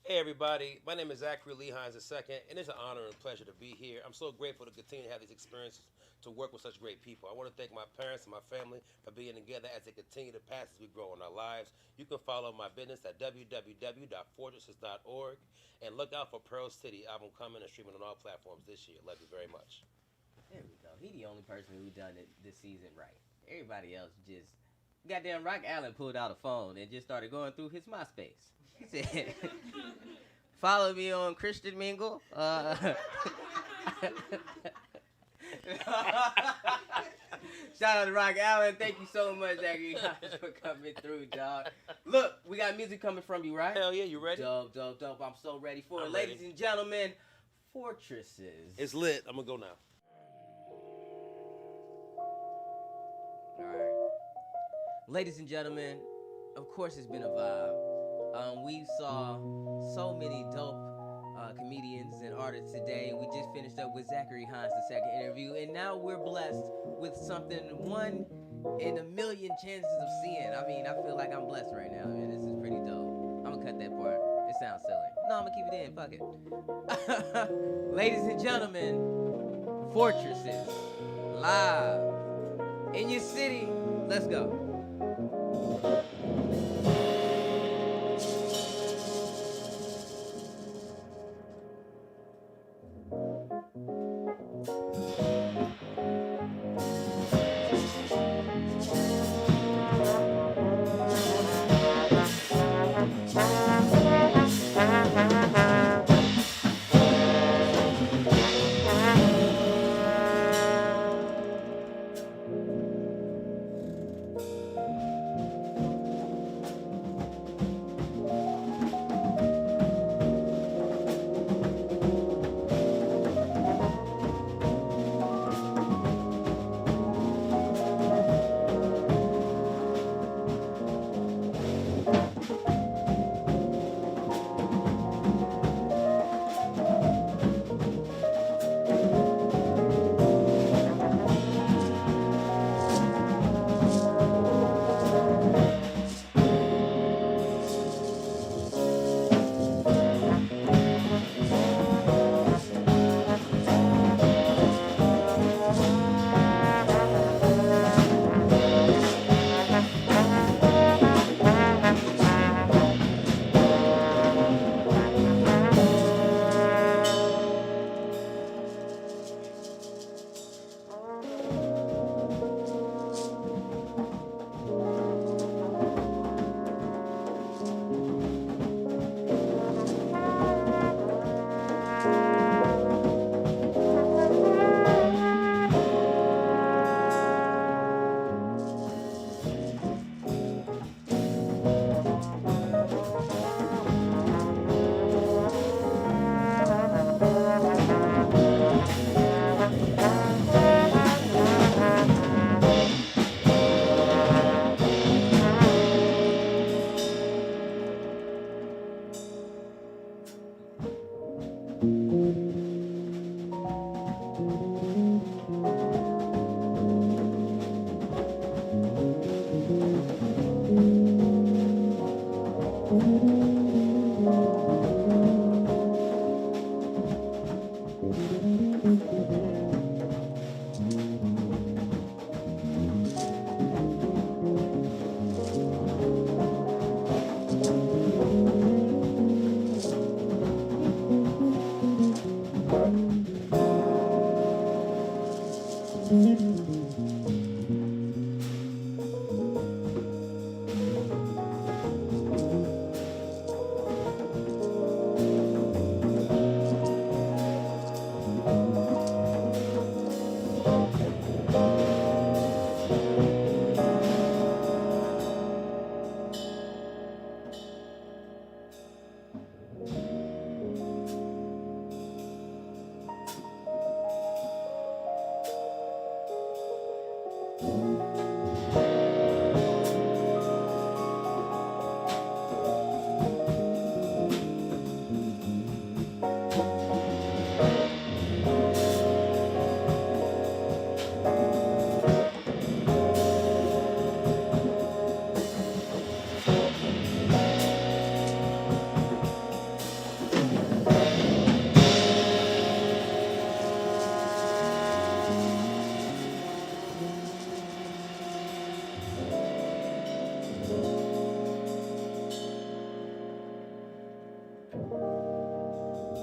Hey everybody, my name is Zachary Lee Hines II, and it's an honor and pleasure to be here. I'm so grateful to continue to have these experiences to work with such great people. I want to thank my parents and my family for being together as they continue to pass as we grow in our lives. You can follow my business at www.fortresses.org, and look out for Pearl City album coming and streaming on all platforms this year. Love you very much. There we go. He the only person who done it this season right. Everybody else just, goddamn Rock Allen pulled out a phone and just started going through his MySpace. He said, follow me on Christian Mingle. Shout out to Rock Allen. Thank you so much, Zachary, for coming through, dog. Look, we got music coming from you, right? Hell yeah, you ready? Dope. I'm so ready for it. I'm Ladies ready. and gentlemen, Fortresses. It's lit. I'm going to go now. All right. Ladies and gentlemen, of course it's been a vibe. We saw so many dope comedians and artists today, and we just finished up with Zachary Hines, the second interview, and now we're blessed with something 1 in a million chances of seeing. I mean, I feel like I'm blessed right now, man. This is pretty dope. I'm gonna cut that part. It sounds silly. No, I'm gonna keep it in. Fuck it. Ladies and gentlemen, Fortresses, live in your city. Let's go.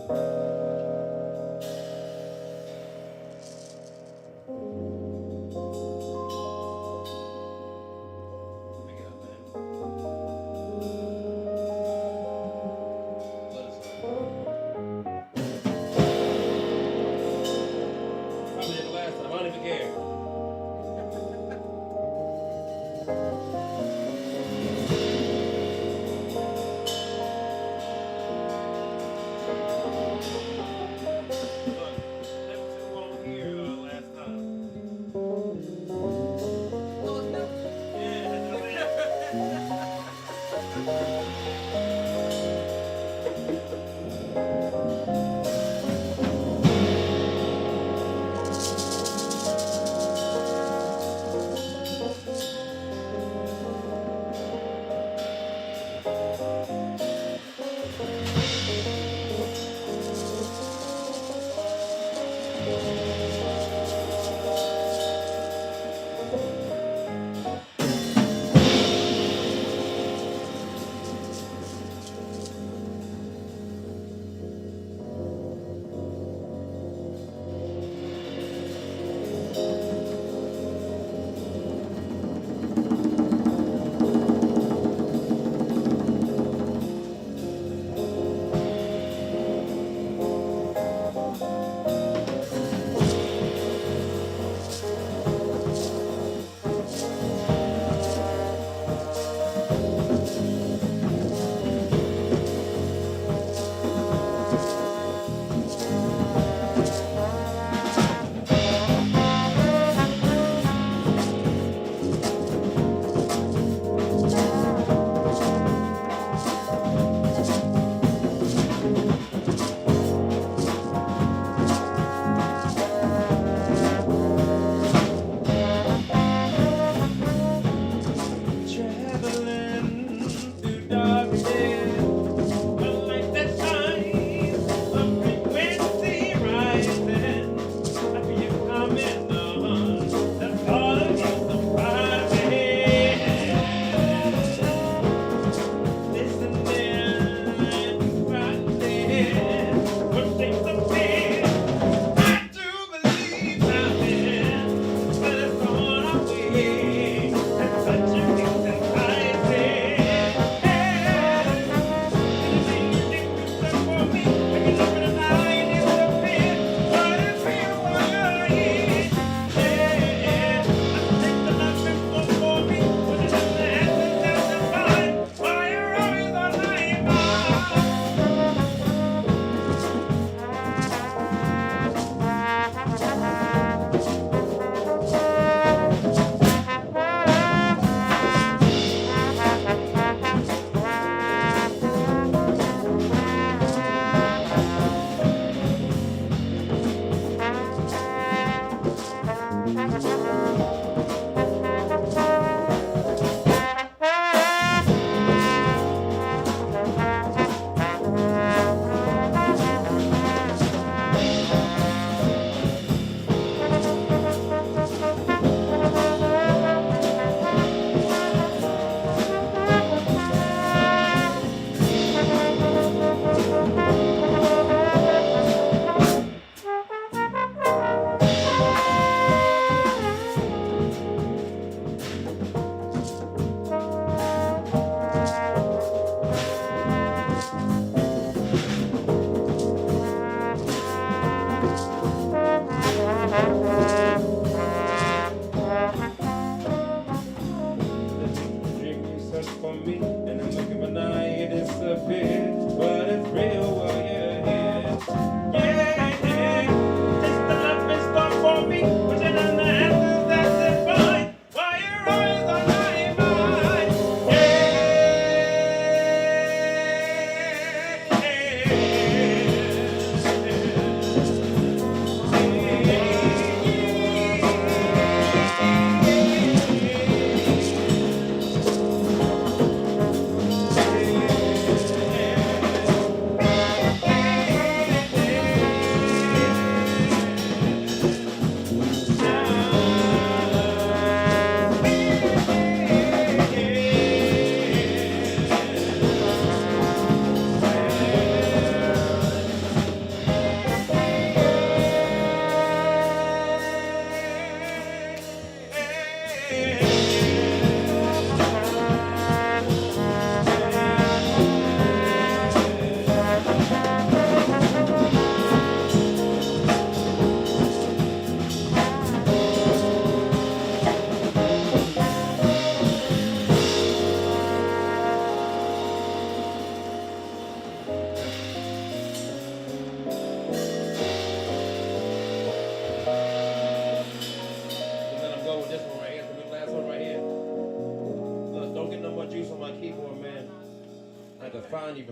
Probably the last time. I don't even care.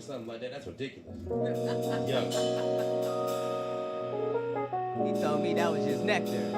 for something like that. That's ridiculous. Yo. He told me that was just nectar.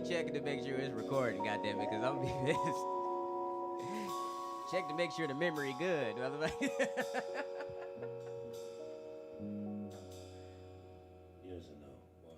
Checking to make sure it's recording, goddammit, because I'm gonna be pissed. Check to make sure the memory good. Yes or no? 1,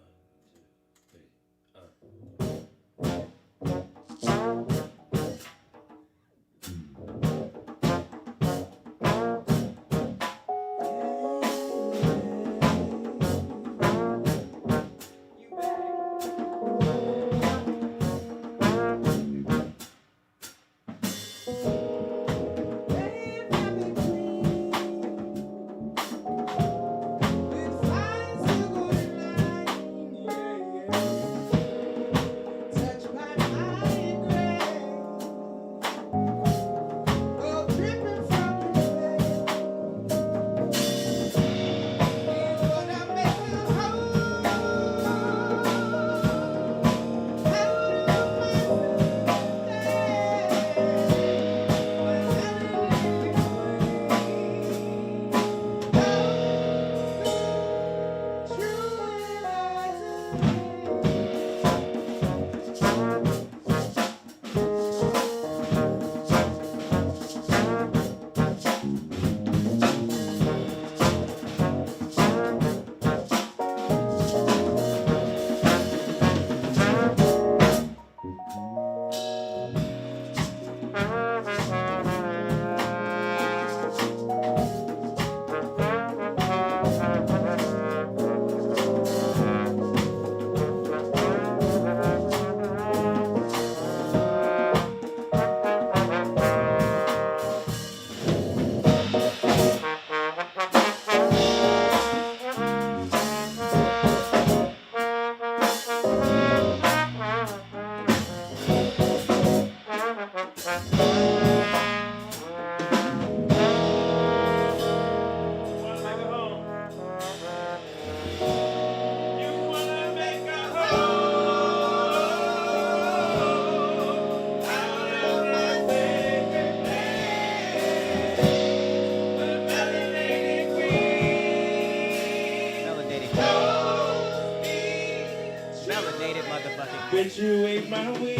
'Cause you ate my wings.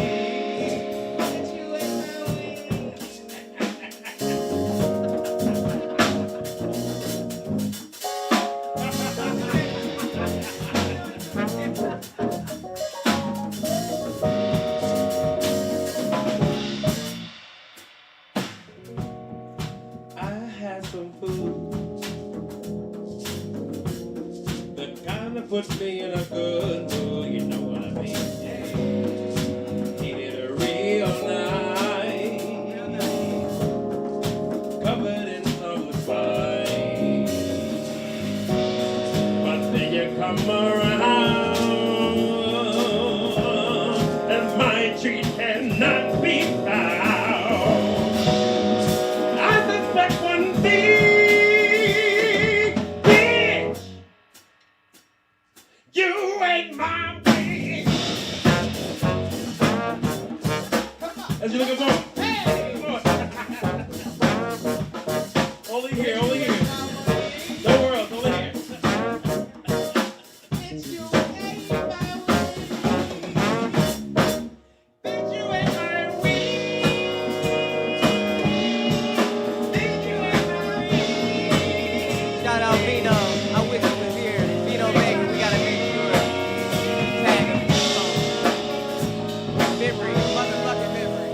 I had some food that kind of put me in a good mood, you know what I mean? Eat it real nice, covered in some spice. But then you come around, and my treat cannot be found. One thing, bitch, you ate my wings. As you looking for, hey, come on. Only here, only here. Nowhere else, only here. Bitch, you ate my wings. Bitch, you ate my wings. Shout out Vino. I wish he was here. Vino Baker, we gotta make sure. Tag him. Memory, motherfucking memory.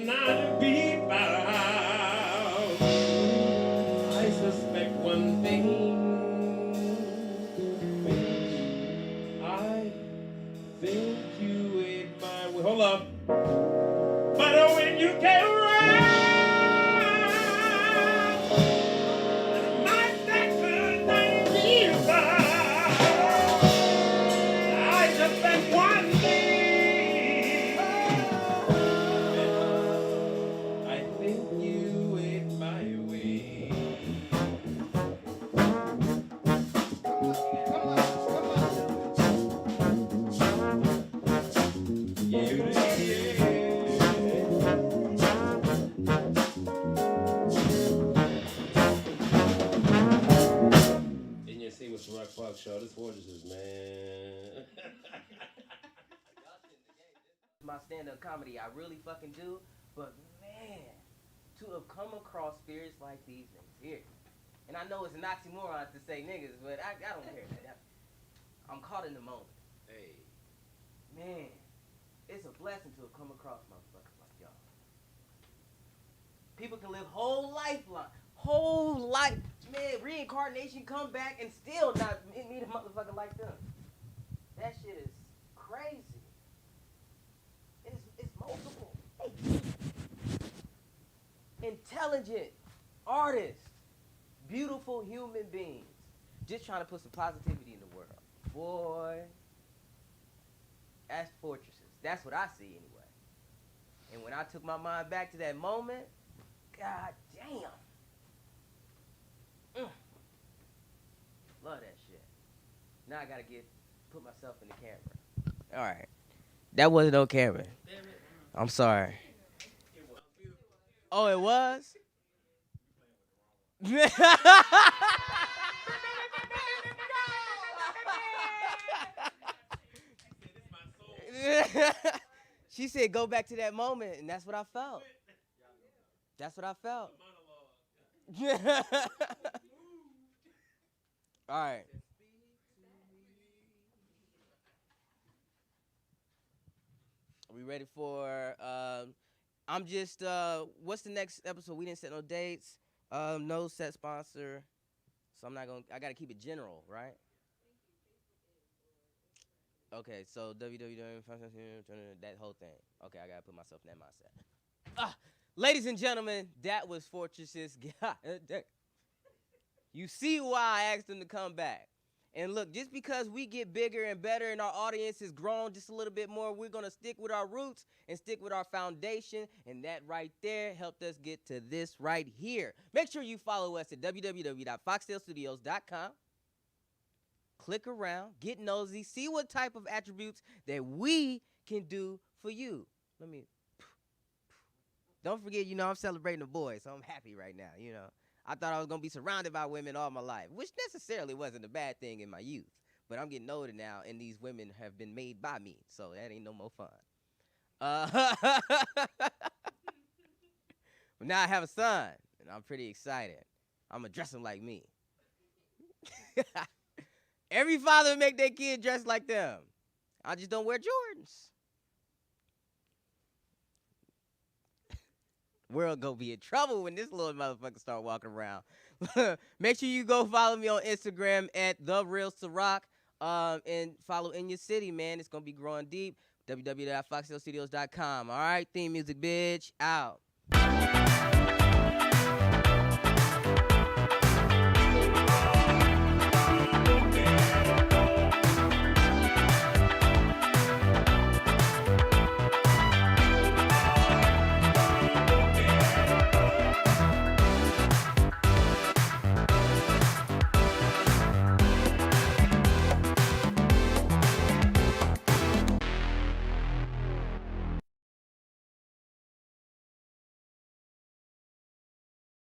not be found. I suspect one thing. I think you ate my. Hold up. But when you came around, my neck couldn't be found. I suspect one thing. I think you ate my way. And you see what's the Rock Fox show? This gorgeous, man. My stand-up comedy, I really fucking do. But man, to have come across spirits like these niggas here, and I know it's an oxymoron to say niggas, but I don't care. I'm caught in the moment. Hey. Man, it's a blessing to have come across motherfuckers like y'all. People can live whole life, man, reincarnation, come back and still not meet a motherfucker like them. That shit is crazy. It's multiple. Intelligent artists, beautiful human beings, just trying to put some positivity in the world. Boy, that's fortresses. That's what I see anyway. And when I took my mind back to that moment, god damn. Love that shit. Now I gotta put myself in the camera. All right. That wasn't on camera. I'm sorry. Oh, it was? She said, go back to that moment, and that's what I felt. That's what I felt. All right. Are we ready for, I'm just, what's the next episode? We didn't set no dates, no set sponsor, so I'm not going to, I got to keep it general, right? Okay, so www, that whole thing. Okay, I got to put myself in that mindset. Ladies and gentlemen, that was Fortresses. You see why I asked them to come back. And look, just because we get bigger and better and our audience has grown just a little bit more, we're going to stick with our roots and stick with our foundation. And that right there helped us get to this right here. Make sure you follow us at www.foxtailstudios.com. Click around, get nosy, see what type of attributes that we can do for you. Don't forget, I'm celebrating the boys, so I'm happy right now, I thought I was going to be surrounded by women all my life, which necessarily wasn't a bad thing in my youth. But I'm getting older now, and these women have been made by me, so that ain't no more fun. But now I have a son, and I'm pretty excited. I'm going to dress him like me. Every father make their kid dress like them. I just don't wear Jordans. World gonna be in trouble when this little motherfucker start walking around. Make sure you go follow me on Instagram at TheRealSyRok, and follow In Your City, man. It's gonna be growing deep. www.foxtailstudios.com. All right, theme music, bitch. Out.